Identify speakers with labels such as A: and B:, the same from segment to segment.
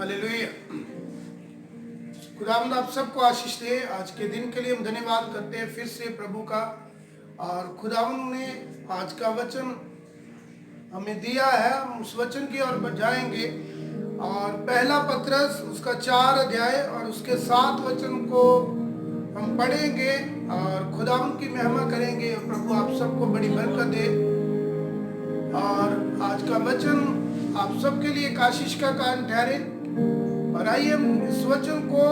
A: Hallelujah. खुदावंद आप सबको आशीष दे। आज के दिन के लिए हम धन्यवाद करते हैं फिर से प्रभु का। और खुदावंद ने आज का वचन हमें दिया है, हम उस वचन की ओर जाएंगे। और पहला पत्रस उसका 4 अध्याय और उसके 7 वचन को हम पढ़ेंगे और खुदावंद की महिमा करेंगे। प्रभु आप सबको बड़ी बरकत दे। और आज का वचन आप सबके लिए एक आशीष का कारण ठहरे। और आइए हम इस वचन को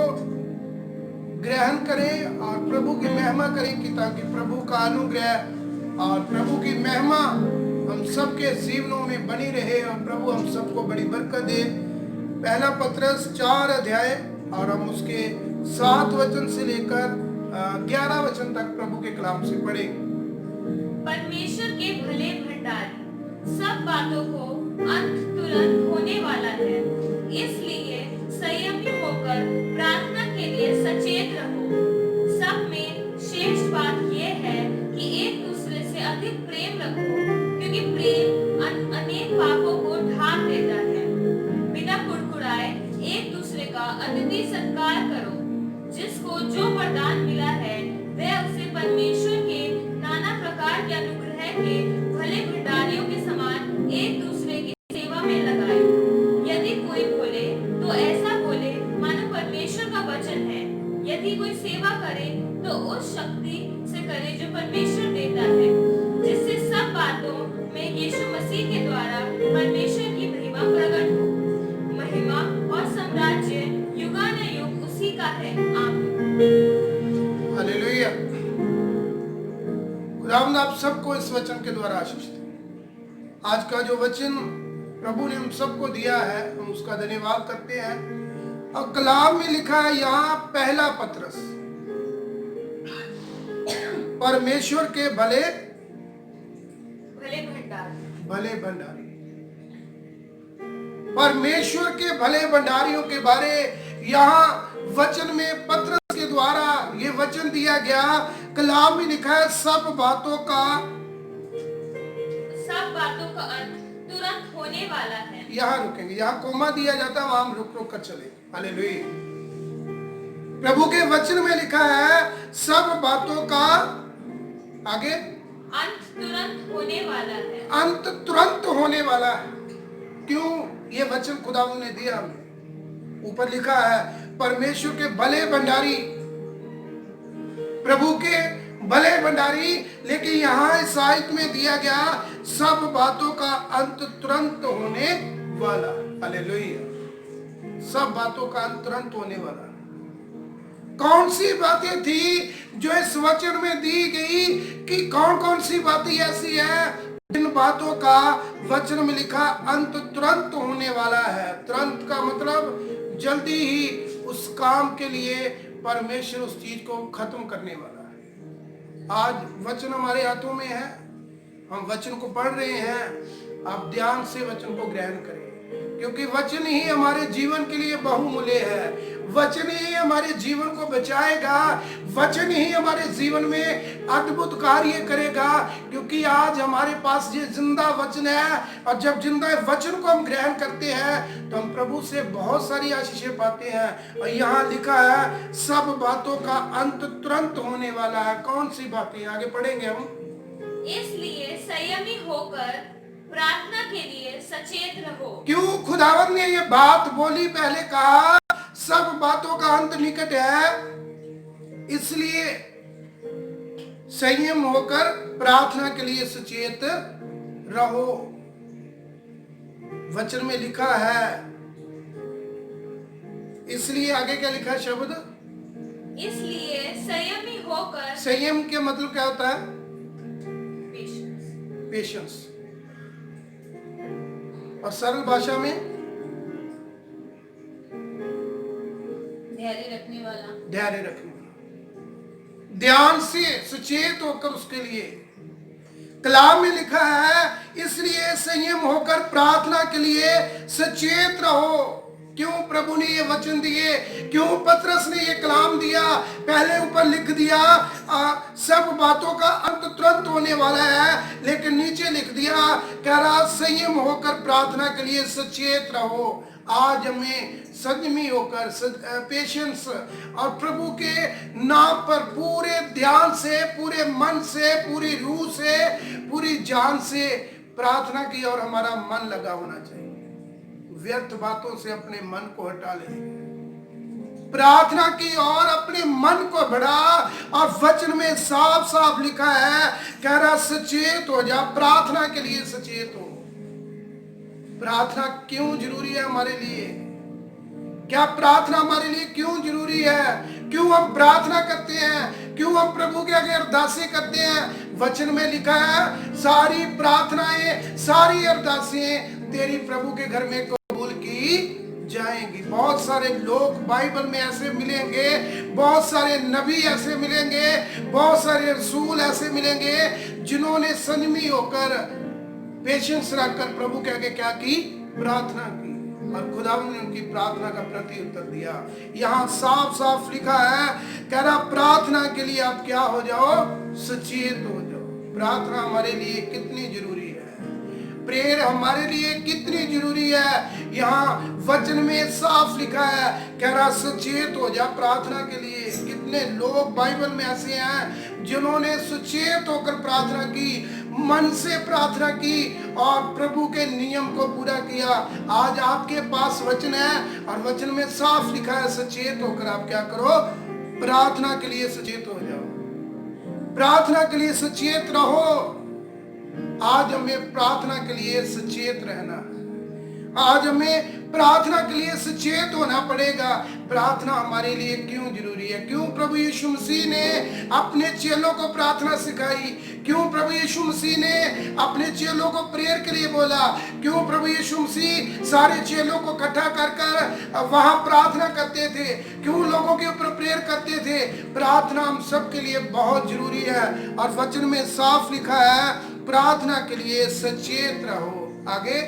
A: ग्रहण करें और प्रभु की महिमा करें कि ताकि प्रभु का अनुग्रह और प्रभु की महिमा हम सबके जीवनों में बनी रहे और प्रभु हम सबको बड़ी बरकत दे। पहला पत्रस 4 अध्याय और हम उसके 7 वचन से लेकर 11 वचन तक प्रभु के कलाम से पढ़ेंगे।
B: परमेश्वर के भले भंडारी सब बातों को अंत तुरंत होने वाला है, इसलिए संयमी होकर प्रार्थना के लिए सचेत रहो। सब में श्रेष्ठ बात यह है कि एक दूसरे से अधिक प्रेम रखो, क्योंकि प्रेम अनेक पापों को ढांक देता है। बिना कुड़कुड़ाए एक दूसरे का अतिथि सत्कार करो। जिसको जो वरदान मिला है वह उसे परमेश्वर के नाना प्रकार के अनुग्रह के भले भंडारियों के समान एक दूसरे की सेवा में लगाए। यदि कोई बोले तो ऐसा बोले मानो परमेश्वर का वचन है। यदि कोई सेवा करे तो उस शक्ति से करे जो परमेश्वर देता है, जिससे सब बातों में यीशु मसीह के द्वारा परमेश्वर की महिमा प्रकट हो। महिमा और साम्राज्य युगानुयुग उसी का है। आमीन।
A: हालेलुया। खुदावंद आप सबको इस वचन के द्वारा आशीष दे। आज का जो वचन प्रभु ने हम सबको दिया है हम उसका धन्यवाद करते हैं। और कलाम में लिखा है यहाँ पहला पत्रस, परमेश्वर के भले भंडारी। परमेश्वर के भले भंडारियों के बारे यहाँ वचन में पत्रस के द्वारा ये वचन दिया गया। कलाम में लिखा है सब बातों का
B: अंत तुरंत होने वाला है।
A: यहाँ रुकेंगे, यहाँ कोमा दिया जाता है, वहां हम रुक कर चले। हालेलुया। प्रभु के वचन में लिखा है सब बातों का आगे
B: अंत तुरंत होने वाला है।
A: अंत तुरंत होने वाला है। क्यों? ये वचन खुदावंद ने दिया हमें। ऊपर लिखा है परमेश्वर के भले भंडारी, प्रभु के भले भंडारी। लेकिन यहाँ इस आयत में दिया गया सब बातों का अंत तुरंत होने वाला। हालेलुया। सब बातों का अंत तुरंत होने वाला। कौन सी बातें थी जो इस वचन में दी गई कि कौन कौन सी बातें ऐसी है इन बातों का वचन में लिखा अंत तुरंत होने वाला है। तुरंत का मतलब जल्दी ही उस काम के लिए परमेश्वर उस चीज को खत्म करने वाला है। आज वचन हमारे हाथों में है, हम वचन को पढ़ रहे हैं। आप ध्यान से वचन को ग्रहण करें, क्योंकि वचन ही हमारे जीवन के लिए बहुमूल्य है। वचन ही हमारे जीवन को बचाएगा। वचन ही हमारे जीवन में अद्भुत कार्य करेगा, क्योंकि आज हमारे पास ये जिंदा वचन है। और जब जिंदा वचन को हम ग्रहण करते हैं तो हम प्रभु से बहुत सारी आशीषें पाते हैं। और यहाँ लिखा है सब बातों का अंत तुरंत होने वाला है। कौन सी बातें? आगे पढ़ेंगे हम।
B: इसलिए संयमी होकर प्रार्थना के लिए सचेत रहो।
A: क्यों खुदावंद ने ये बात बोली? पहले कहा सब बातों का अंत निकट है, इसलिए संयम होकर प्रार्थना के लिए सचेत रहो। वचन में लिखा है, इसलिए आगे क्या लिखा है शब्द?
B: इसलिए संयमी होकर।
A: संयम के मतलब क्या होता है? पेशेंस। और सरल भाषा में
B: धैर्य रखने वाला।
A: ध्यान से सचेत होकर उसके लिए। कलाम में लिखा है इसलिए संयम होकर प्रार्थना के लिए सचेत रहो। क्यों प्रभु ने ये वचन दिए? क्यों पत्रस ने ये कलाम दिया? पहले ऊपर लिख दिया सब बातों का अंत तुरंत होने वाला है, लेकिन नीचे लिख दिया कह रहा संयम होकर प्रार्थना के लिए सचेत रहो। आज हमें संयमी होकर पेशेंस और प्रभु के नाम पर पूरे ध्यान से, पूरे मन से, पूरी रूह से, पूरी जान से प्रार्थना की और हमारा मन लगा होना चाहिए। व्यर्थ बातों से अपने मन को हटा लेंगे, प्रार्थना की और अपने मन को बढ़ा। और वचन में साफ साफ लिखा है, कह रहा सचेत हो जा, प्रार्थना के लिए सचेत हो। प्रार्थना क्यों जरूरी है हमारे लिए? क्या प्रार्थना हमारे लिए क्यों जरूरी है? क्यों हम प्रार्थना करते हैं? क्यों हम प्रभु के आगे अरदासें करते हैं? वचन में लिखा है, सारी प्रार्थनाएं, सारी अरदासें तेरी प्रभु के घर में कबूल की जाएंगी। बहुत सारे लोग बाइबल में ऐसे मिलेंगे, बहुत सारे नबी ऐसे मिलेंगे, बहुत सारे रसूल ऐसे मिलेंगे जिन्होंने संयमी होकर, पेशेंस रखकर प्रभु के आगे क्या की? प्रार्थना की, और खुदावंद ने उनकी प्रार्थना का प्रति उत्तर दिया। यहाँ साफ साफ लिखा है, कह रहा प्रार्थना के लिए आप क्या हो जाओ? सचेत हो जाओ। प्रार्थना हमारे लिए कितनी जरूरी है, प्रेयर हमारे लिए कितनी जरूरी है। यहाँ वचन में साफ लिखा है, कह रहा सचेत हो जा प्रार्थना के लिए। कितने लोग बाइबल में ऐसे हैं जिन्होंने सचेत होकर प्रार्थना की, मन से प्रार्थना की और प्रभु के नियम को पूरा किया। आज आपके पास वचन है और वचन में साफ लिखा है, सचेत होकर आप क्या करो? प्रार्थना के लिए सचेत हो जाओ, प्रार्थना के लिए सचेत रहो। आज हमें प्रार्थना के लिए सचेत रहना है, आज हमें प्रार्थना के लिए सचेत होना पड़ेगा। प्रार्थना हमारे लिए क्यों जरूरी है? क्यों प्रभु यीशु मसीह ने अपने चेलों को प्रार्थना सिखाई? क्यों प्रभु यीशु मसीह ने अपने चेलों को प्रेयर के लिए बोला? क्यों प्रभु यीशु मसीह सारे चेलों को इकट्ठा कर कर वहां प्रार्थना करते थे? क्यों लोगों के ऊपर प्रेयर करते थे? प्रार्थना हम सबके लिए बहुत जरूरी है और वचन में साफ लिखा है, प्रार्थना के लिए सचेत रहो। आगे,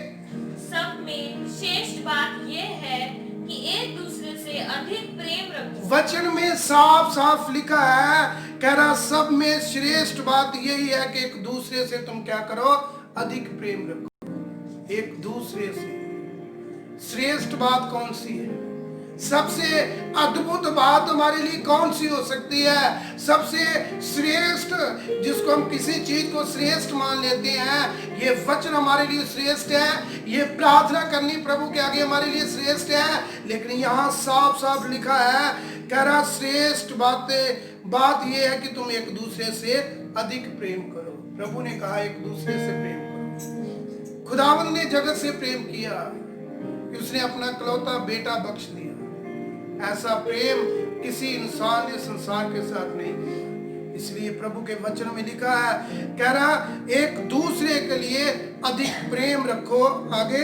B: सब में श्रेष्ठ बात यह है कि एक दूसरे से अधिक प्रेम रखो।
A: वचन में साफ साफ लिखा है, कह रहा सब में श्रेष्ठ बात यही है कि एक दूसरे से तुम क्या करो? अधिक प्रेम रखो। एक दूसरे से श्रेष्ठ बात कौन सी है? सबसे अद्भुत बात हमारे लिए कौन सी हो सकती है? सबसे श्रेष्ठ, जिसको हम किसी चीज को श्रेष्ठ मान लेते हैं, ये वचन हमारे लिए श्रेष्ठ है, ये प्रार्थना करनी प्रभु के आगे हमारे लिए श्रेष्ठ है। लेकिन यहाँ साफ साफ लिखा है, कह रहा श्रेष्ठ बात ये है कि तुम एक दूसरे से अधिक प्रेम करो। प्रभु ने कहा एक दूसरे से प्रेम करो। खुदावंद ने जगत से प्रेम किया कि उसने अपना इकलौता बेटा बख्श दिया। ऐसा प्रेम किसी इंसान ने संसार के साथ नहीं किया। इसलिए प्रभु के वचन में लिखा है, कह रहा एक दूसरे के लिए अधिक प्रेम रखो। आगे,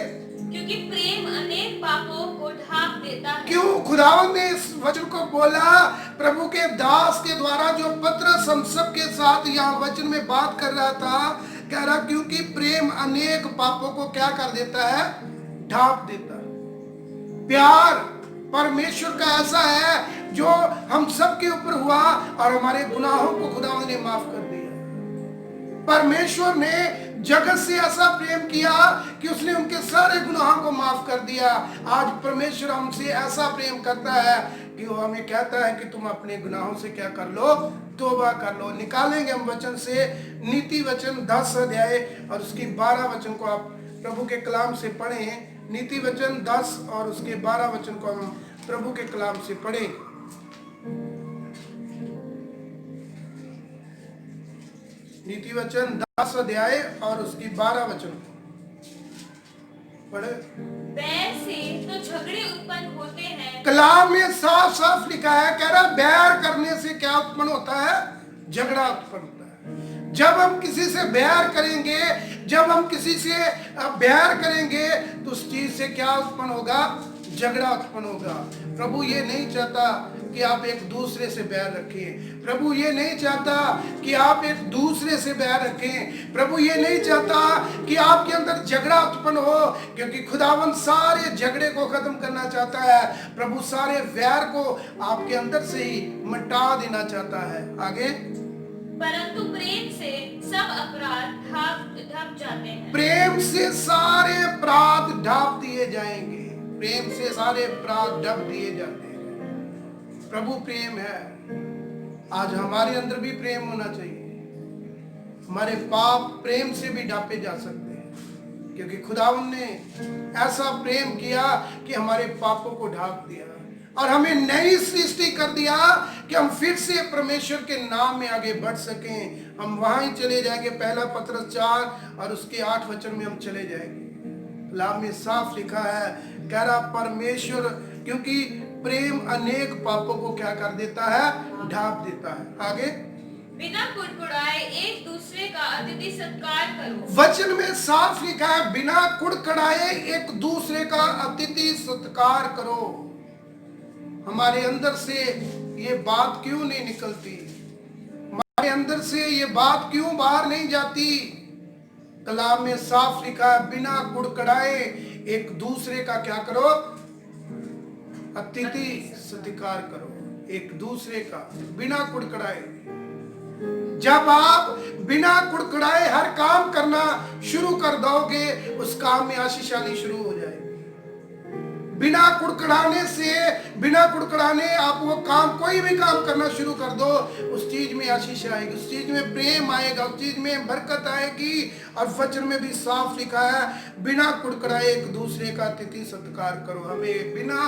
B: क्योंकि प्रेम अनेक पापों को ढांप देता है।
A: क्यों खुदावंद ने इस वचन को बोला? प्रभु के दास के द्वारा जो पत्रस हम सब के साथ यहाँ वचन में बात कर रहा था, कह रहा क्योंकि प्रेम अनेक पापों को क्या कर देता है? ढांप देता है। प्यार परमेश्वर का ऐसा है जो हम सब के ऊपर हुआ और हमारे गुनाहों को खुदावंद ने माफ कर दिया। परमेश्वर ने जगत से ऐसा प्रेम किया कि उसने उनके सारे गुनाहों को माफ कर दिया। आज परमेश्वर हमसे ऐसा प्रेम करता है कि वो हमें कहता है कि तुम अपने गुनाहों से क्या कर लो? तौबा कर लो। निकालेंगे हम वचन से नीति वचन 10 अध्याय और उसकी 12 वचन को आप प्रभु के कलाम से पढ़ें। नीति वचन 10 और उसके 12 वचन को हम प्रभु के कलाम से पढ़ें। नीति वचन 10 अध्याय और उसकी 12 वचन पढ़े।
B: बैर से तो झगड़े उत्पन्न होते हैं।
A: कलाम में साफ साफ लिखा है, कह रहा बैर करने से क्या उत्पन्न होता है? झगड़ा उत्पन्न होता है। जब हम किसी से बैर करेंगे, जब हम किसी से बैर करेंगे तो उस चीज से क्या उत्पन्न होगा? झगड़ा उत्पन्न होगा। प्रभु ये नहीं चाहता कि आप एक दूसरे से बैर रखें। प्रभु ये नहीं चाहता कि आप एक दूसरे से बैर रखें। प्रभु ये नहीं चाहता कि आपके अंदर झगड़ा उत्पन्न हो, क्योंकि खुदावंद सारे झगड़े को खत्म करना चाहता है। प्रभु सारे वैर को आपके अंदर से ही मिटा देना चाहता है। आगे,
B: परंतु प्रेम से सब अपराध ढांप जाते हैं।
A: प्रेम से सारे अपराध ढांप दिए जाएंगे। प्रेम से सारे अपराध ढक दिए जाते हैं। प्रभु प्रेम है। आज हमारे अंदर भी प्रेम होना चाहिए। हमारे पाप प्रेम से भी ढांपे जा सकते हैं, क्योंकि खुदावंद ने ऐसा प्रेम किया कि हमारे पापों को ढांप दिया और हमें नई सृष्टि कर दिया कि हम फिर से परमेश्वर के नाम में आगे बढ़ सकें। हम वहां ही चले जाएंगे, पहला पत्रस 4 और उसके 8 वचन में हम चले जाएंगे। कलाम में साफ लिखा है, कह रहा परमेश्वर क्योंकि प्रेम अनेक पापों को क्या कर देता है, ढांप देता है। आगे,
B: बिना कुड़कुड़ाए एक दूसरे का अतिथि सत्कार करो।
A: वचन में साफ लिखा है, बिना कुड़कुड़ाए एक दूसरे का अतिथि सत्कार करो। हमारे अंदर से ये बात क्यों नहीं निकलती? हमारे अंदर से ये बात क्यों बाहर नहीं जाती? कलाम में साफ लिखा है, बिना कुड़कुड़ाए एक दूसरे का क्या करो, अतिथि सत्कार करो। एक दूसरे का बिना कुड़कुड़ाए। जब आप बिना कुड़कुड़ाए हर काम करना शुरू कर दोगे, उस काम में आशीष आनी शुरू हो जाएगी। बिना कुड़कुड़ाने से, बिना कुड़कुड़ाने आप वो काम, कोई भी काम करना शुरू कर दो, उस चीज में आशीष आएगी, उस चीज में प्रेम आएगा, उस चीज में बरकत आएगी। और वचन में भी साफ लिखा है, बिना कुड़कुड़ाए एक दूसरे का अतिथि सत्कार करो। हमें बिना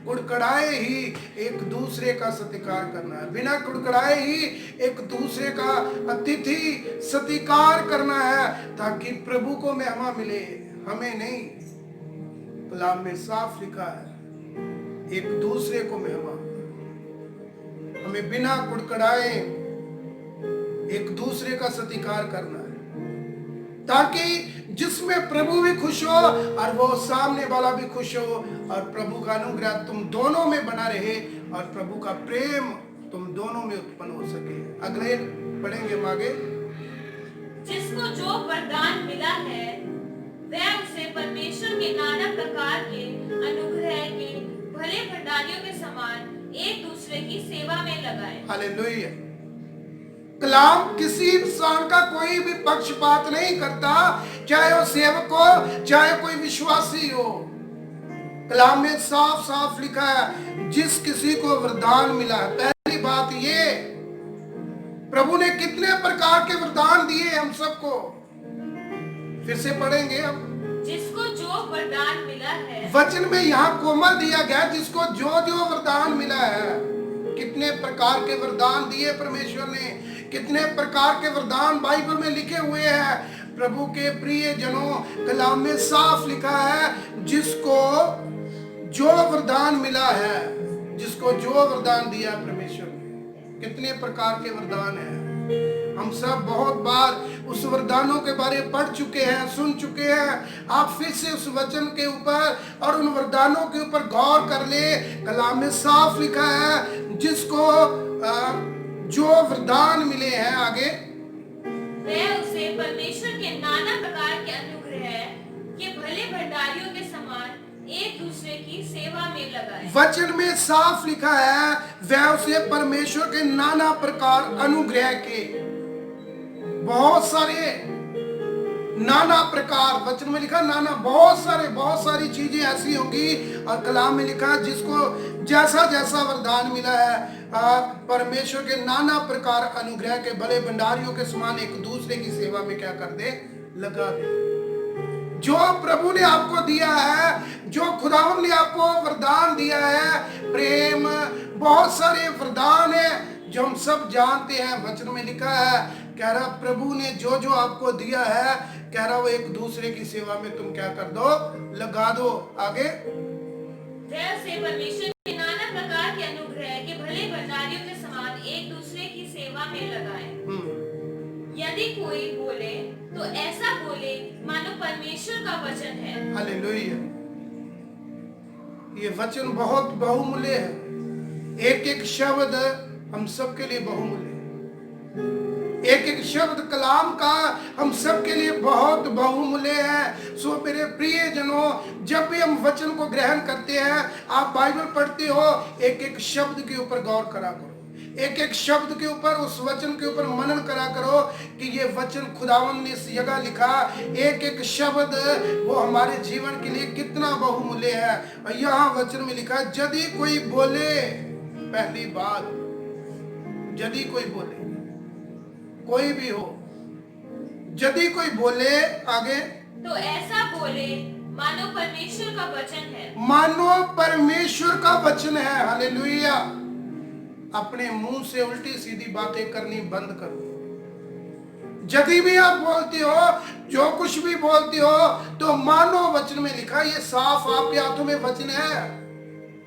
A: कुड़कुड़ाए ही एक दूसरे का सत्कार करना है, बिना कुड़कुड़ाए ही एक दूसरे का अतिथि सत्कार करना है, ताकि प्रभु को महिमा मिले, हमें नहीं। कलाम में साफ लिखा है, एक दूसरे को महिमा। हमें बिना कुड़कुड़ाए एक दूसरे का सत्कार करना है, ताकि जिसमें प्रभु भी खुश हो और वो सामने वाला भी खुश हो, और प्रभु का अनुग्रह तुम दोनों में बना रहे और प्रभु का प्रेम तुम दोनों में उत्पन्न हो सके। अगले पढ़ेंगे हम आगे।
B: जिसको जो वरदान मिला है वह उसे परमेश्वर के नाना प्रकार के अनुग्रह के भले भंडारियों के समान एक दूसरे की सेवा में लगाए।
A: हालेलुया। कलाम किसी इंसान का कोई भी पक्षपात नहीं करता, चाहे वो सेवक हो, चाहे कोई विश्वासी हो। कलाम में साफ साफ लिखा है, जिस किसी को वरदान मिला है। पहली बात ये, प्रभु ने कितने प्रकार के वरदान दिए हम सबको। फिर से पढ़ेंगे हम।
B: जिसको जो वरदान मिला है,
A: वचन में यहाँ कोमा दिया गया, जिसको जो जो वरदान मिला है। कितने प्रकार के वरदान दिए परमेश्वर ने, कितने प्रकार के वरदान बाइबल में लिखे हुए हैं। प्रभु के प्रिय जनों, कलाम में साफ लिखा है, जिसको जो वरदान मिला है, जिसको जो वरदान दिया परमेश्वर ने। कितने प्रकार के वरदान हैं। हम सब बहुत बार उस वरदानों के बारे में पढ़ चुके हैं, सुन चुके हैं। आप फिर से उस वचन के ऊपर और उन वरदानों के ऊपर गौर कर ले। कलाम में साफ लिखा है, जिसको जो वरदान मिले हैं, आगे,
B: वह उसे परमेश्वर के नाना प्रकार के अनुग्रह के भले भंडारियों के समान एक दूसरे की सेवा में लगाए। वचन
A: में साफ लिखा है, वह उसे परमेश्वर के नाना प्रकार अनुग्रह के, बहुत सारे नाना प्रकार, वचन में लिखा नाना, बहुत सारी चीजें ऐसी होंगी। और कलाम में लिखा, जिसको जैसा जैसा वरदान मिला है, परमेश्वर के नाना प्रकार अनुग्रह के भले भंडारियों के समान एक दूसरे की सेवा में क्या कर दे, लगा दे। जो प्रभु ने आपको दिया है, जो खुदावंद ने आपको वरदान दिया है, प्रेम, बहुत सारे वरदान है जो हम सब जानते हैं। वचन में लिखा है, कह रहा प्रभु ने जो जो आपको दिया है, कह रहा वो एक दूसरे की सेवा में तुम क्या कर दो, लगा दो। आगे,
B: वैसे परमेश्वर के नाना प्रकार के अनुग्रह के भले भंडारियों के समान एक दूसरे की सेवा में लगाए। यदि कोई बोले तो ऐसा बोले मानो परमेश्वर का वचन है।
A: हालेलुया। ये वचन बहुत बहुमूल्य है। एक एक शब्द हम सबके लिए बहुमूल्य है। एक एक शब्द कलाम का हम सबके लिए बहुत बहुमूल्य है। सो मेरे प्रिय जनों, जब भी हम वचन को ग्रहण करते हैं, आप बाइबल पढ़ते हो, एक एक शब्द के ऊपर गौर करा करो, एक एक शब्द के ऊपर, उस वचन के ऊपर मनन करा करो कि ये वचन खुदावन ने इस जगह लिखा, एक एक शब्द वो हमारे जीवन के लिए कितना बहुमूल्य है। और यहाँ वचन में लिखा, यदि कोई बोले, पहली बात, यदि कोई बोले, कोई भी हो, यदि कोई बोले, आगे,
B: तो ऐसा बोले मानो परमेश्वर का वचन है।
A: मानो परमेश्वर का वचन है। हालेलुया। अपने मुंह से उल्टी सीधी बातें करनी बंद करो। यदि भी आप बोलते हो, जो कुछ भी बोलते हो, तो मानो वचन में लिखा, ये साफ आपके हाथों में वचन है,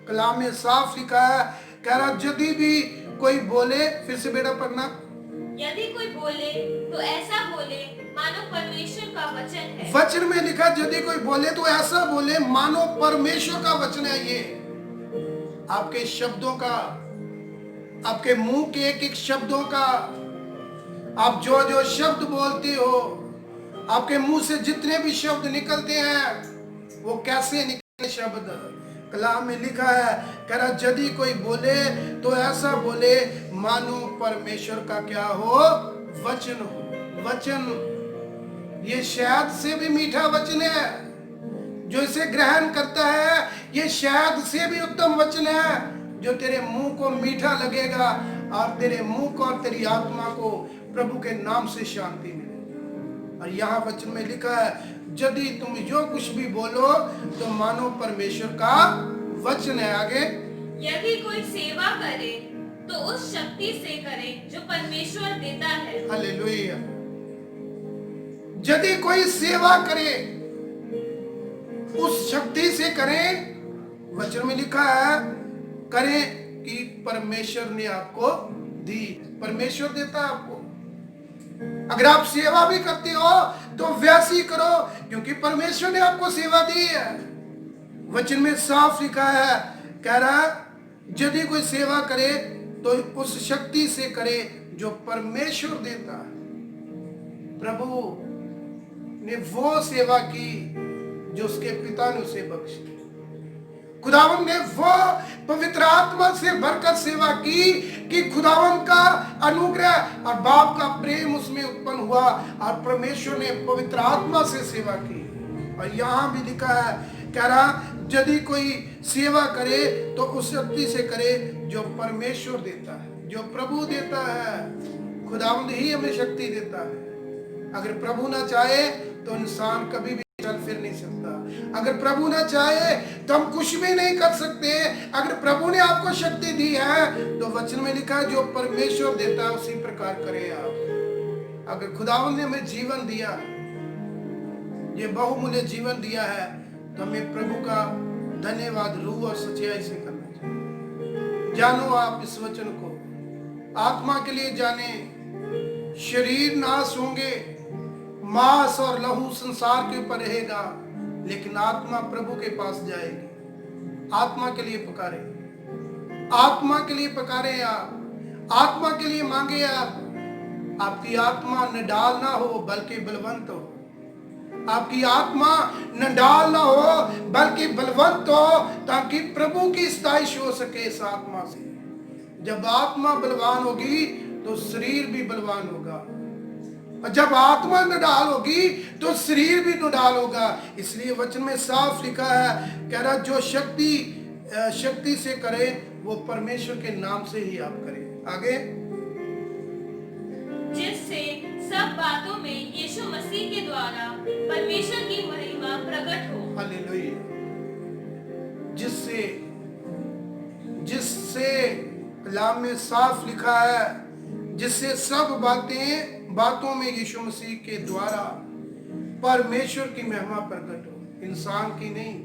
A: कलाम में साफ लिखा है। कह रहा यदि भी कोई बोले, फिर से बेटा पढ़ना,
B: यदि कोई बोले तो ऐसा बोले मानो परमेश्वर का वचन है।
A: वचन में लिखा, यदि कोई बोले तो ऐसा बोले मानो परमेश्वर का वचन है। ये आपके शब्दों का, आपके मुंह के एक एक शब्दों का, आप जो जो शब्द बोलते हो, आपके मुंह से जितने भी शब्द निकलते हैं, वो कैसे निकले शब्द, कलाम में लिखा है। कह रहा यदि कोई बोले तो ऐसा बोले मानो परमेश्वर का क्या हो, वचन हो। वचन ये शहद से भी मीठा वचन है। जो इसे ग्रहण करता है, ये शहद से भी उत्तम वचन है, जो तेरे मुंह को मीठा लगेगा और तेरे मुंह को और तेरी आत्मा को प्रभु के नाम से शांति मिलेगी। और यहाँ वचन में लिखा है, यदि तुम जो कुछ भी बोलो तो मानो परमेश्वर का वचन है। आगे,
B: यदि कोई सेवा करे तो उस शक्ति से करे जो परमेश्वर देता है।
A: हालेलुया। यदि कोई सेवा करे, उस शक्ति से करें, वचन में लिखा है, करें कि परमेश्वर ने आपको दी। परमेश्वर देता है आपको। अगर आप सेवा भी करते हो तो वैसी करो, क्योंकि परमेश्वर ने आपको सेवा दी है। वचन में साफ लिखा है, कह रहा यदि कोई सेवा करे तो उस शक्ति से करे जो परमेश्वर देता है। प्रभु ने वो सेवा की जो उसके पिता ने उसे बख्शी। खुदावन ने वो पवित्र आत्मा से भरकर सेवा की कि खुदावन का अनुग्रह और बाप का प्रेम उसमें उत्पन्न हुआ और परमेश्वर ने पवित्र आत्मा से सेवा की। और यहाँ भी लिखा है, कह रहा यदि कोई सेवा करे तो उस शक्ति से करे जो परमेश्वर देता है, जो प्रभु देता है। खुदावंद ही हमें शक्ति देता है। अगर प्रभु ना चाहे तो इंसान कभी भी चल फिर नहीं सकता। अगर प्रभु ना चाहे तो हम कुछ भी नहीं कर सकते। अगर प्रभु ने आपको शक्ति दी है तो वचन में लिखा है, जो परमेश्वर देता है उसी प्रकार करें आप। अगर खुदावंद ने हमें जीवन दिया, ये बहुमूल्य जीवन दिया है, तो हमें प्रभु का धन्यवाद रूह और सच्चाई से करना चाहिए। जानो आप इस वचन को, आत्मा के लिए जाने। शरीर नाश होंगे, मांस और लहू संसार के ऊपर रहेगा, लेकिन आत्मा प्रभु के पास जाएगी। आत्मा के लिए पुकारे, आत्मा के लिए पुकारे आप, आत्मा के लिए मांगे आप। आपकी आत्मा निडाल ना हो बल्कि बलवंत हो। आपकी आत्मा निडाल ना हो बल्कि बलवंत हो, ताकि प्रभु की स्थायिश हो सके इस आत्मा से। जब आत्मा बलवान होगी तो शरीर भी बलवान होगा, और जब आत्मा निडाल होगी तो शरीर भी निडाल होगा। इसलिए वचन में साफ लिखा है, कह रहा जो शक्ति से करे वो परमेश्वर के नाम से ही आप करें। आगे,
B: जिससे सब बातों में यीशु मसीह के द्वारा परमेश्वर की महिमा प्रकट हो।
A: हालेलुया। जिससे कलाम में साफ लिखा है, जिससे सब बातों में यीशु मसीह के द्वारा परमेश्वर की महिमा प्रकट हो, इंसान की नहीं।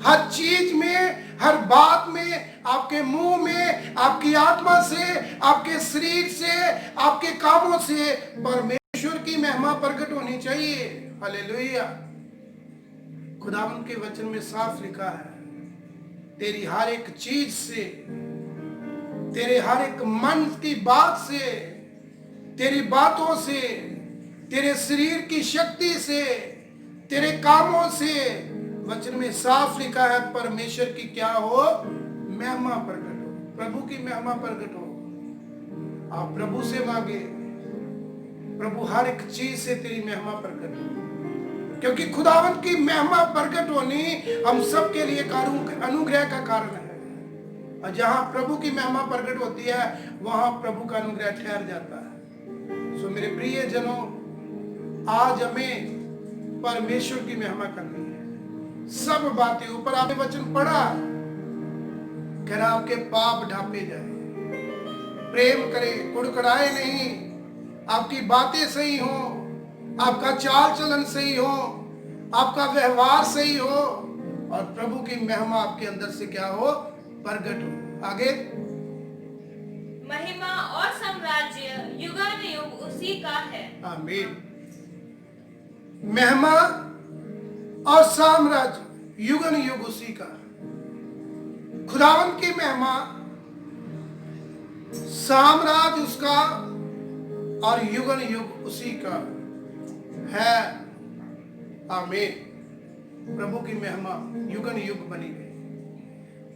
A: हर चीज में, हर बात में, आपके मुंह में, आपकी आत्मा से, आपके शरीर से, आपके कामों से परमेश्वर की महिमा प्रकट होनी चाहिए। हालेलुया। खुदावंद के वचन में साफ लिखा है, तेरी हर एक चीज से, तेरे हर एक मन की बात से, तेरी बातों से, तेरे शरीर की शक्ति से, तेरे कामों से, वचन में साफ लिखा है परमेश्वर की क्या हो, महिमा प्रकट हो। प्रभु की महिमा प्रकट हो। आप प्रभु से मांगे, प्रभु हर एक चीज से तेरी महिमा प्रकट हो, क्योंकि खुदावंत की महिमा प्रकट होनी हम सब के लिए अनुग्रह का कारण है। और जहां प्रभु की महिमा प्रकट होती है वहां प्रभु का अनुग्रह ठहर जाता है। सो मेरे प्रिय जनों, आज हमें परमेश्वर की महिमा करनी है। सब बातें ऊपर आपने वचन पढ़ा, कह रहा आपके पाप ढांपे जाए, प्रेम करे, कुड़कुड़ाए नहीं, आपकी बातें सही हो, आपका चाल चलन सही हो, आपका व्यवहार सही हो, और प्रभु की महिमा आपके अंदर से क्या हो, प्रकट हो। आगे,
B: महिमा और साम्राज्य युगानुयुग उसी का है।
A: आमीन। महिमा और साम्राज्य युगन युग उसी का। खुदावंत की महिमा, साम्राज्य उसका और युगन युग उसी का है। आमीन। प्रभु की महिमा युगन युग बनी गई।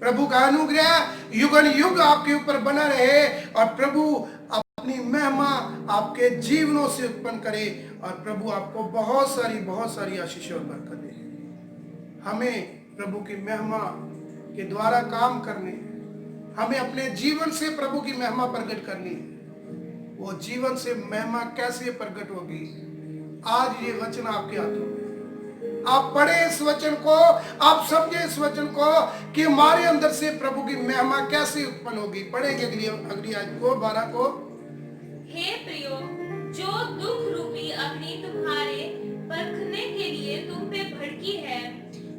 A: प्रभु का अनुग्रह युगन युग आपके ऊपर बना रहे, और प्रभु अपनी महिमा आपके जीवनों से उत्पन्न करे, और प्रभु आपको बहुत सारी आशीष और बरकत दे। हमें प्रभु की महिमा के द्वारा काम करने, हमें अपने जीवन से प्रभु की महिमा प्रकट करनी है। वो जीवन से महिमा कैसे प्रकट होगी, आज ये वचन आपके हाथों में। आप पढ़े इस वचन को, आप समझे इस वचन को कि हमारे अंदर से प्रभु की महिमा कैसे उत्पन्न होगी। पढ़ेंगे अगली आयत को, 12 को।
B: हे प्रियो, जो दुख रूपी अग्नि तुम्हारे परखने के लिए तुम पे भड़की है,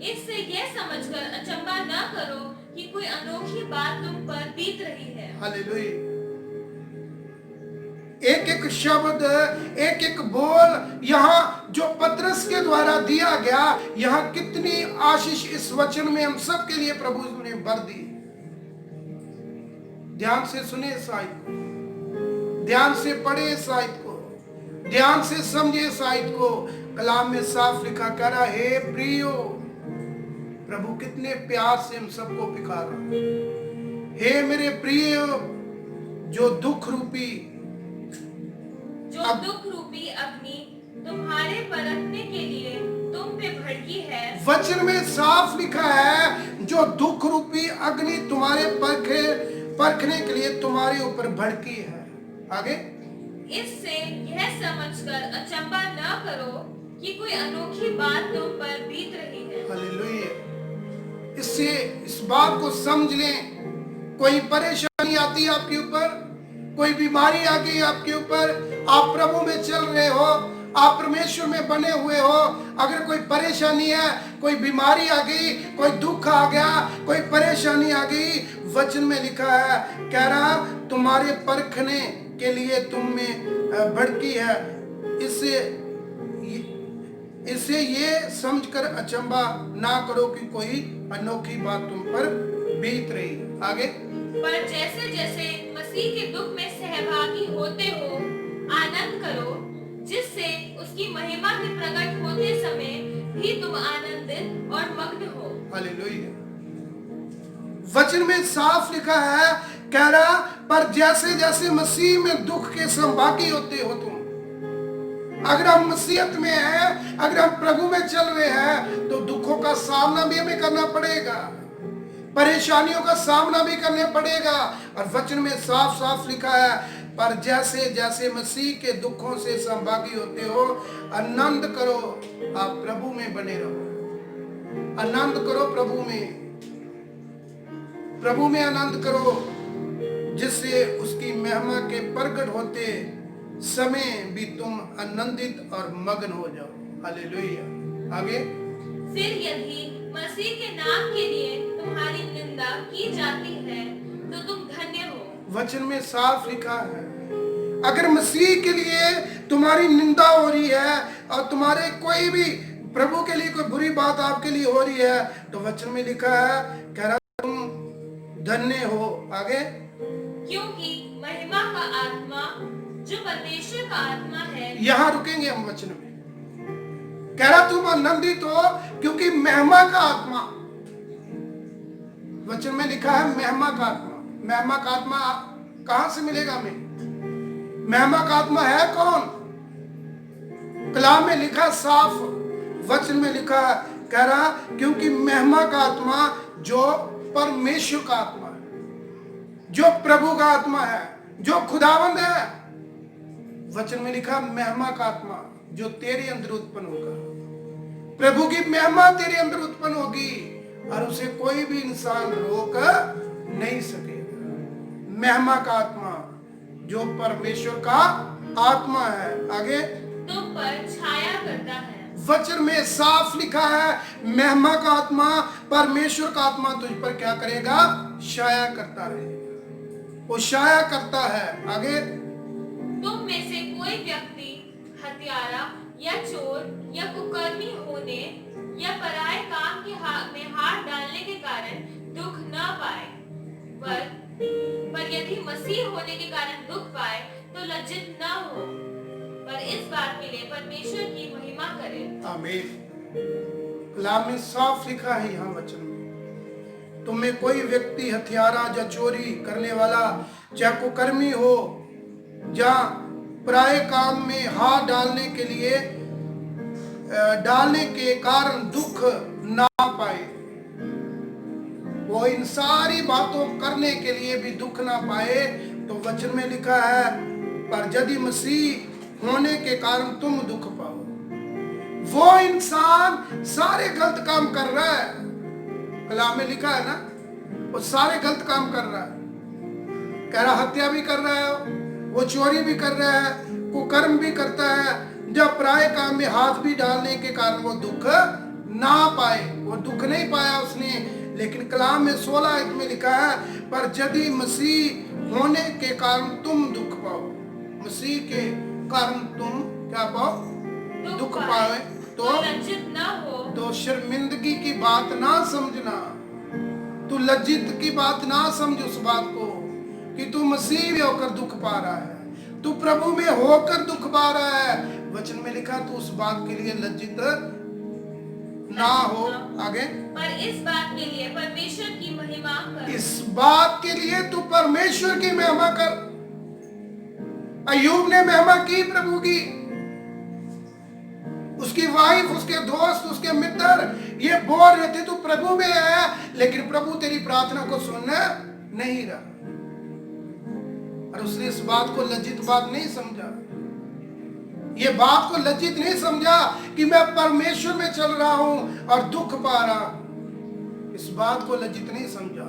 B: इससे यह समझकर अचंभा न करो कि कोई अनोखी बात तुम पर बीत रही है।
A: हालेलुया। एक एक शब्द, एक एक बोल यहाँ जो पतरस के द्वारा दिया गया, यहाँ कितनी आशीष इस वचन में हम सब के लिए प्रभु ने भर दी। ध्यान से सुने इस आयत को, ध्यान से पढ़े इस आयत को, ध्यान से समझे इस आयत को। कलाम में साफ लिखा, कह रहा, हे प्रियो, प्रभु कितने प्यार से हम सबको पुकारा। हे मेरे प्रिय, जो दुख रूपी
B: अग्नि तुम्हारे परखने के लिए तुम पे भड़की है।
A: वचन में साफ लिखा है, जो दुख रूपी अग्नि तुम्हारे परखने के लिए तुम्हारे ऊपर भड़की है। आगे,
B: इससे यह समझकर अचंभा न करो कि कोई अनोखी बात तुम पर बीत रही है।
A: हालेलुया। इससे इस बात को समझ लें, कोई परेशानी आती है आपके ऊपर, कोई बीमारी आ गई आपके ऊपर, आप प्रभु में चल रहे हो, आप परमेश्वर में बने हुए हो, अगर कोई परेशानी है, कोई बीमारी आ गई, कोई दुख आ गया, कोई परेशानी आ गई, वचन में लिखा है, कह रहा तुम्हारे परखने के लिए तुम में भड़की है। इससे ये समझकर अचंभा ना करो कि कोई अनोखी बात तुम पर बीत रही। आगे,
B: पर जैसे जैसे मसीह के दुख में सहभागी होते हो, आनंद करो, जिससे उसकी महिमा के प्रकट होते समय भी तुम आनंदित और मग्न हो। हालेलुया।
A: वचन में साफ लिखा है, कह रहा, पर जैसे जैसे मसीह में दुख के सहभागी होते हो तुम। अगर हम मसीहत में हैं, अगर हम प्रभु में चल रहे हैं, तो दुखों का सामना भी हमें करना पड़ेगा, परेशानियों का सामना भी करने पड़ेगा। और वचन में साफ साफ लिखा है, पर जैसे जैसे मसीह के दुखों से सहभागी होते हो, आनंद करो, आप प्रभु में बने रहो। आनंद करो प्रभु में आनंद करो, जिससे उसकी महिमा के प्रकट होते समय भी तुम आनंदित और मग्न हो जाओ। हालेलुया। आगे,
B: फिर यदि मसीह के नाम के लिए तुम्हारी निंदा की जाती है, तो तुम धन्य हो।
A: वचन में साफ लिखा है, अगर मसीह के लिए तुम्हारी निंदा हो रही है और तुम्हारे कोई भी प्रभु के लिए कोई बुरी बात आपके लिए हो रही है, तो वचन में लिखा है, कह रहा तुम धन्य हो। आगे,
B: क्योंकि महिमा का आत्मा जो परमेश्वर का आत्मा है,
A: यहाँ रुकेंगे हम वचन में, कह रहा तुम आनंदित हो क्योंकि महिमा का आत्मा, वचन में लिखा है महिमा का आत्मा, महिमा का आत्मा कहां से मिलेगा हमें? महिमा का आत्मा है कौन? कलाम में लिखा, साफ वचन में लिखा, कह रहा क्योंकि महिमा का आत्मा जो परमेश्वर का आत्मा है, जो प्रभु का आत्मा है, जो खुदावंद है। वचन में लिखा महिमा का आत्मा जो तेरे अंदर उत्पन्न होगा। प्रभु की महिमा तेरे अंदर उत्पन्न होगी और उसे कोई भी इंसान रोक नहीं सकेगा। महिमा का आत्मा जो परमेश्वर का आत्मा है। आगे,
B: तुम पर छाया करता है।
A: वचन में साफ लिखा है महिमा का आत्मा, परमेश्वर का आत्मा तुझ पर क्या करेगा? छाया करता रहेगा, वो छाया करता है। आगे,
B: तुम में से कोई व्यक्ति हत्यारा या चोर या कुकर्मी होने या पराये काम के में हाथ डालने के कारण दुख न पाए, पर यदि मसीह होने के कारण दुख पाए तो लज्जित न हो, पर इस बात के लिए परमेश्वर की महिमा करे।
A: आमीन। कलाम में साफ लिखा है यहाँ वचन में, तुम में कोई व्यक्ति हत्यारा या चोरी करने वाला, चाहे कुकर्मी हो, या पराये काम में हाथ डालने के कारण दुख ना पाए, वो इन सारी बातों करने के लिए भी दुख ना पाए, तो वचन में लिखा है पर यदि मसीह होने के कारण तुम दुख पाओ। वो इंसान सारे गलत काम कर रहा है, कलाम में लिखा है ना, वो सारे गलत काम कर रहा है। कह रहा हत्या भी कर रहा है, वो चोरी भी कर रहा है, कुकर्म भी करता है, जब पराये काम में हाथ भी डालने के कारण वो दुख ना पाए। वो दुख नहीं पाया उसने, लेकिन कलाम में 16 आयत में लिखा है पर यदि मसीह होने के कारण तुम दुख पाओ। मसीह के कारण तुम क्या पाओ? दुख पाए। तो
B: लज्जित न हो,
A: तो शर्मिंदगी की बात ना समझना, तू लज्जित की बात ना समझ उस बात को कि तू मसीह में होकर दुख पा रहा है, तू प्रभु में होकर दुख पा रहा है। वचन में लिखा तू उस बात के लिए लज्जित ना हो। आगे,
B: पर इस बात के लिए परमेश्वर की महिमा कर।
A: इस बात के लिए तू परमेश्वर की महिमा कर। अय्यूब ने महिमा की प्रभु की, उसकी वाइफ, उसके दोस्त, उसके मित्र ये बोल रहे थे तू प्रभु में है, लेकिन प्रभु तेरी प्रार्थना को सुनना नहीं रहा, और उसने इस बात को लज्जित बात नहीं समझा। ये बात को लज्जित नहीं समझा कि मैं परमेश्वर में चल रहा हूं और दुख पा रहा हूं, इस बात को लज्जित नहीं समझा।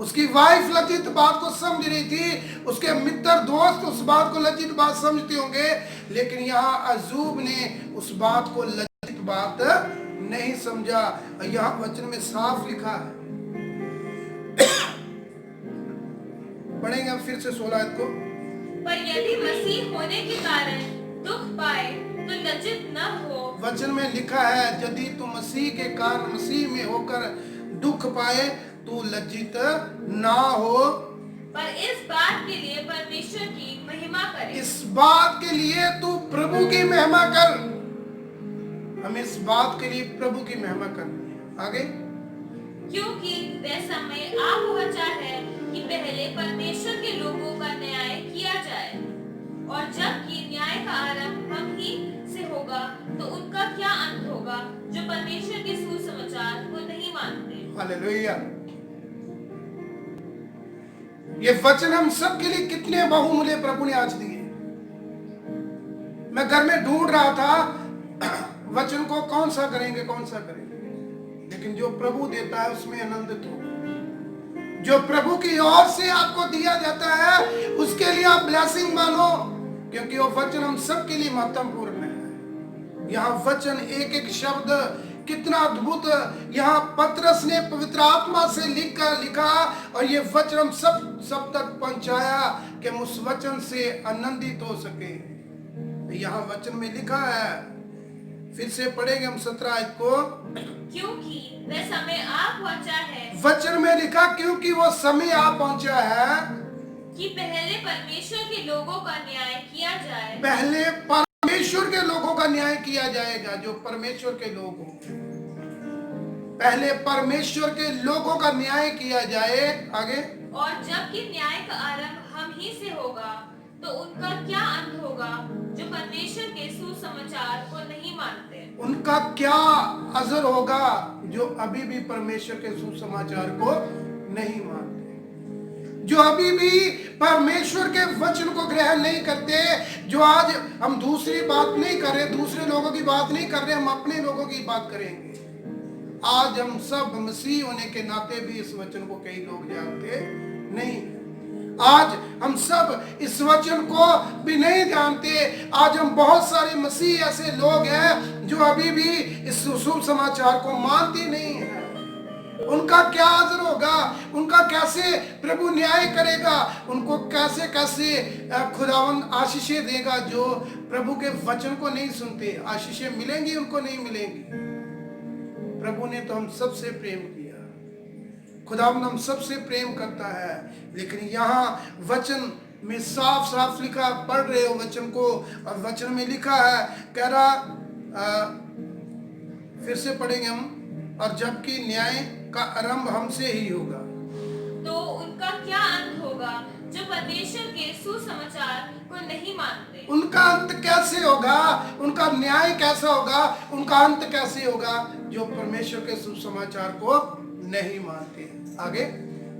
A: उसकी वाइफ लज्जित बात को समझ रही थी, उसके मित्र दोस्त उस बात को लज्जित बात समझते होंगे, लेकिन यहाँ अय्यूब ने उस बात को लज्जित बात नहीं समझा। यहाँ वचन में साफ लिखा है, पढ़ेंगे हम फिर से 16 आयत को।
B: पर यदि मसीह होने के कारण दुख पाए तो लज्जित न हो।
A: वचन में लिखा है यदि तू मसीह के कारण, मसीह में होकर दुख पाए तू लज्जित ना हो,
B: पर इस बात के लिए परमेश्वर की महिमा करे।
A: इस बात के लिए तू प्रभु की महिमा कर। हमें इस बात के लिए प्रभु की महिमा करनी है। आगे,
B: क्योंकि वह समय आ पहुंचा है कि पहले परमेश्वर के लोगों का न्याय किया जाए, और जबकि न्याय का आरंभ हम ही से होगा तो उनका क्या अंत होगा जो परमेश्वर के सुसमाचार को नहीं मानते।
A: हालेलुया। ये वचन हम सब के लिए कितने बहुमूल्य प्रभु ने आज दिए। मैं घर में ढूंढ रहा था वचन को कौन सा करेंगे, लेकिन जो प्रभु देता है उसमें आनंदित हो। जो प्रभु की ओर से आपको दिया जाता है उसके लिए आप ब्लेसिंग मानो, क्योंकि वो वचन हम सब के लिए महत्वपूर्ण है। यहाँ वचन एक एक शब्द कितना अद्भुत, यहाँ पतरस ने पवित्र आत्मा से लिखा और ये वचन हम सब तक पहुंचाया कि हम उस वचन से आनंदित हो सके। यहाँ वचन में लिखा है, फिर से पढ़ेंगे हम 17 आयत को।
B: क्योंकि वह समय आ पहुंचा है,
A: वचन में लिखा क्योंकि वो समय आ पहुंचा है
B: कि पहले परमेश्वर के लोगों का न्याय किया जाए।
A: पहले परमेश्वर के लोगों का न्याय किया जाएगा, जो परमेश्वर के लोग हों। पहले परमेश्वर के लोगों का न्याय किया जाए। आगे,
B: और जबकि न्याय का आरंभ हम ही से होगा, तो उनका क्या अंत होगा जो परमेश्वर के सुसमाचार को नहीं मानते।
A: उनका क्या असर होगा जो अभी भी परमेश्वर के सुसमाचार को नहीं मानते, जो अभी भी परमेश्वर के वचन को ग्रहण नहीं करते। जो आज हम दूसरी बात नहीं कर रहे, दूसरे लोगों की बात नहीं कर रहे, हम अपने लोगों की बात करेंगे। आज हम सब मसीह होने के नाते भी इस वचन को कई लोग जानते नहीं। आज हम सब इस वचन को भी नहीं जानते। आज हम बहुत सारे मसीह ऐसे लोग हैं जो अभी भी इस शुभ समाचार को मानते नहीं हैं। उनका क्या असर होगा, उनका कैसे प्रभु न्याय करेगा, उनको कैसे कैसे खुदावंद आशीषें देगा जो प्रभु के वचन को नहीं सुनते। आशीषें मिलेंगी, उनको नहीं मिलेंगी। प्रभु ने तो हम सबसे प्रेम किया, खुदावंद हम सबसे प्रेम करता है, लेकिन यहाँ वचन में साफ साफ लिखा, पढ़ रहे हो वचन को, और वचन में लिखा है, कह रहा फिर से पढ़ेंगे हम, और जबकि न्याय का आरंभ हमसे ही होगा,
B: तो उनका क्या अंत होगा जो परमेश्वर के सुसमाचार को नहीं मानते।
A: उनका अंत कैसे होगा, उनका न्याय कैसा होगा, उनका अंत कैसे होगा जो परमेश्वर के सुसमाचार को नहीं मानते। आगे,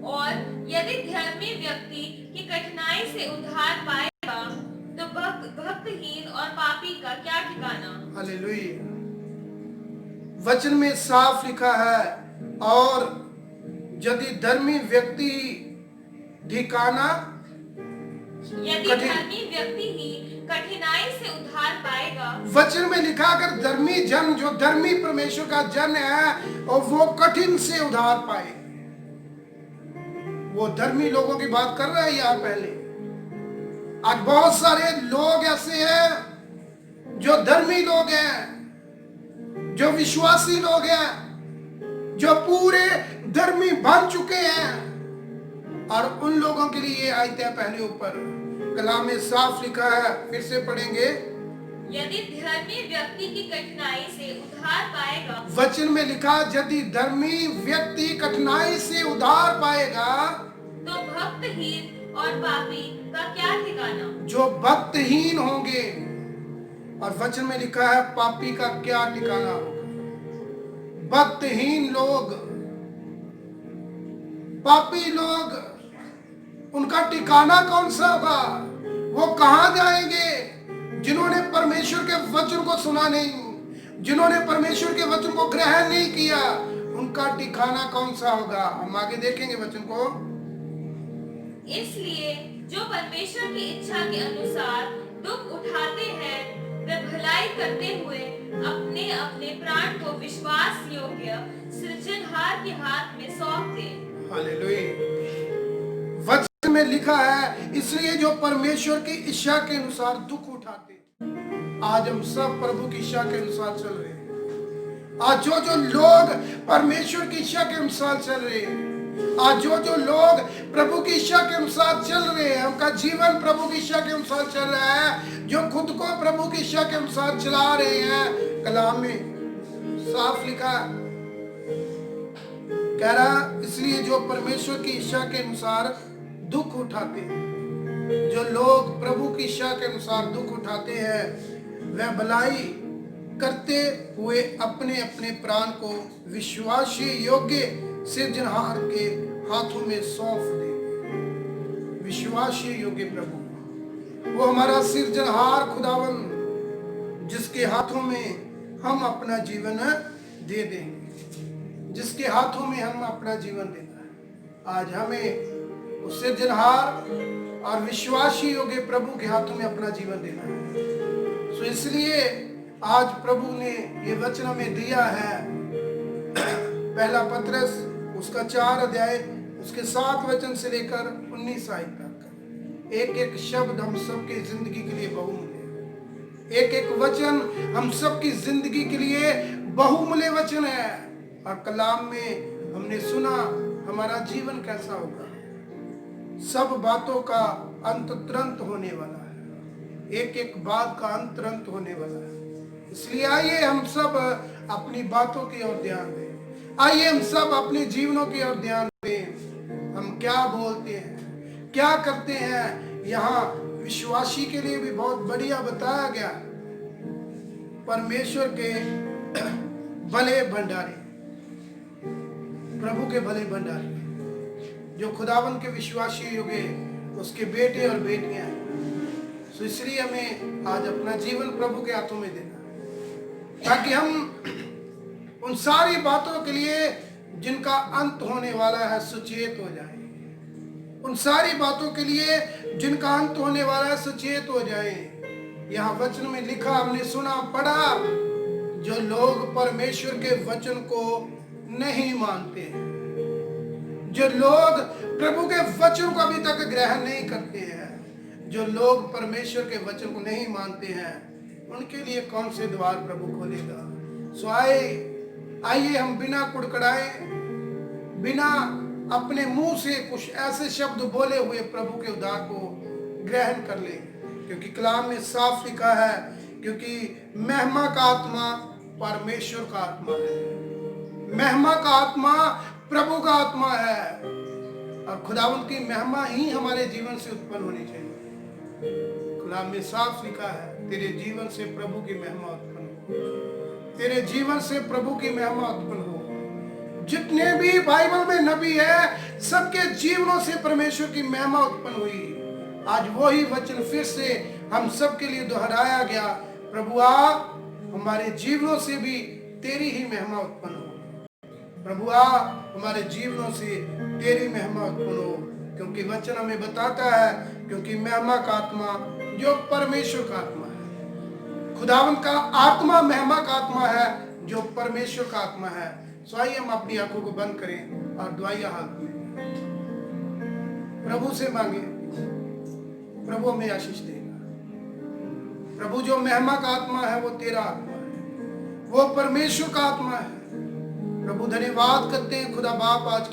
B: और यदि धर्मी व्यक्ति की कठिनाई से उद्धार पाएगा, तो भक्तहीन और पापी का क्या ठिकाना।
A: हालेलुया। वचन में साफ लिखा है, और यदि धर्मी व्यक्ति ठिकाना,
B: यदि धर्मी व्यक्ति ही कठिनाई से उद्धार पाएगा।
A: वचन में लिखा, अगर धर्मी जन, जो धर्मी परमेश्वर का जन है, और वो कठिन से उद्धार पाए। वो धर्मी लोगों की बात कर रहा है यहाँ पहले। आज बहुत सारे लोग ऐसे हैं जो धर्मी लोग हैं, जो विश्वासी लोग हैं, जो पूरे धर्मी बन चुके हैं, और उन लोगों के लिए आयतें पहले ऊपर कलाम में साफ लिखा है, फिर से पढ़ेंगे।
B: यदि धर्मी व्यक्ति की कठिनाई से उद्धार पाएगा,
A: वचन में लिखा, यदि धर्मी व्यक्ति कठिनाई से उद्धार पाएगा,
B: तो भक्तहीन और पापी का क्या ठिकाना।
A: जो भक्तहीन होंगे, और वचन में लिखा है पापी का क्या ठिकाना होगा। भक्तहीन लोग, पापी लोग, उनका ठिकाना कौन सा होगा, वो कहां जाएंगे। जिन्होंने परमेश्वर के वचन को सुना नहीं, जिन्होंने परमेश्वर के वचन को ग्रहण नहीं किया, उनका ठिकाना कौन सा होगा। हम आगे देखेंगे वचन को।
B: इसलिए जो परमेश्वर की इच्छा के अनुसार दुख उठाते हैं, वे भलाई करते हुए अपने अपने प्राण को विश्वास योग्य सृजनहार के हाथ में सौंप दें।
A: हालेलुया। वचन में लिखा है, इसलिए जो परमेश्वर की इच्छा के अनुसार दुख उठाते। आज हम सब प्रभु की इच्छा के अनुसार चल रहे हैं। आज जो लोग परमेश्वर की इच्छा के अनुसार चल रहे हैं, आज जो लोग प्रभु की इच्छा के अनुसार चल रहे हैं, उनका जीवन प्रभु की इच्छा के अनुसार चल रहा है, जो खुद को प्रभु की इच्छा के अनुसार चला रहे हैं, कलाम में साफ लिखा, कह रहा, इसलिए जो परमेश्वर की इच्छा के अनुसार दुख उठाते हैं, जो लोग प्रभु की इच्छा के अनुसार दुख उठाते हैं, वह भलाई करते हुए अपने अपने प्राण को विश्वासी योग्य सृजनहार के हाथों में सौंप दे। विश्वासी योग्य प्रभु, वो हमारा सृजनहार खुदावन, जिसके हाथों में हम अपना जीवन दे देंगे, जिसके हाथों में हम अपना जीवन देना है। आज हमें उस सृजनहार और विश्वासी योग्य प्रभु के हाथों में अपना जीवन देना है। सो इसलिए आज प्रभु ने ये वचन हमें दिया है, पहला पत्रस उसका 4 अध्याय उसके 7 वचन से लेकर 19 आयत तक, एक एक शब्द हम सबकी जिंदगी के लिए बहुमूल्य है। एक एक वचन हम सबकी जिंदगी के लिए बहुमूल्य वचन है। और कलाम में हमने सुना हमारा जीवन कैसा होगा। सब बातों का अंत तुरंत होने वाला है, एक एक बात का अंत तुरंत होने वाला है। इसलिए आइए हम सब अपनी बातों की ओर ध्यान दें, आइए हम सब अपने जीवनों की ओर ध्यान दें। हम क्या बोलते हैं, क्या करते हैं। यहाँ विश्वासी के लिए भी बहुत बढ़िया बताया गया। परमेश्वर के भले भंडारी, प्रभु के भले भंडारी, जो खुदावन के विश्वासी होंगे उसके बेटे और बेटियां हैं। सो इसलिए हमें आज अपना जीवन प्रभु के हाथों में देना है, ताकि हम उन सारी बातों के लिए जिनका अंत होने वाला है सचेत हो जाए। उन सारी बातों के लिए जिनका अंत होने वाला है सचेत हो जाए। यहाँ वचन में लिखा, हमने सुना पढ़ा, जो लोग परमेश्वर के वचन को नहीं मानते हैं, जो लोग प्रभु के वचन को अभी तक ग्रहण नहीं करते हैं, जो लोग परमेश्वर के वचन को नहीं मानते हैं, उनके लिए कौन से द्वार प्रभु खोलेगा। सो आइए हम बिना कुड़कड़ाए, बिना अपने मुंह से कुछ ऐसे शब्द बोले हुए प्रभु के उद्धार को ग्रहण कर ले, क्योंकि कलाम में साफ लिखा है, क्योंकि महिमा का आत्मा परमेश्वर का आत्मा है। महिमा का आत्मा प्रभु का आत्मा है, और खुदावंत की महिमा ही हमारे जीवन से उत्पन्न होनी चाहिए। कलाम में साफ लिखा है, तेरे जीवन से प्रभु की महिमा उत्पन्न हो, तेरे जीवन से प्रभु की महिमा उत्पन्न हो। जितने भी बाइबल में नबी है, सबके जीवनों से परमेश्वर की महिमा उत्पन्न हुई। आज वही वचन फिर से हम सबके लिए दोहराया गया। प्रभु आ, हमारे जीवनों से भी तेरी ही महिमा उत्पन्न हो। प्रभु आ, हमारे जीवनों से तेरी महिमा उत्पन्न हो, क्योंकि वचन हमें बताता है, क्योंकि महिमा का आत्मा जो परमेश्वर का आत्मा है, खुदावन का आत्मा महिमा का आत्मा है, जो परमेश्वर का आत्मा है। सो आइए हम अपनी आंखों को बंद करें और दुआया हाथ में प्रभु से मांगे। प्रभु हमें आशीष देगा। प्रभु जो महिमा का आत्मा है वो तेरा आत्मा है, वो परमेश्वर का आत्मा है। प्रभु धन्यवाद करते हैं खुदा बाप आज के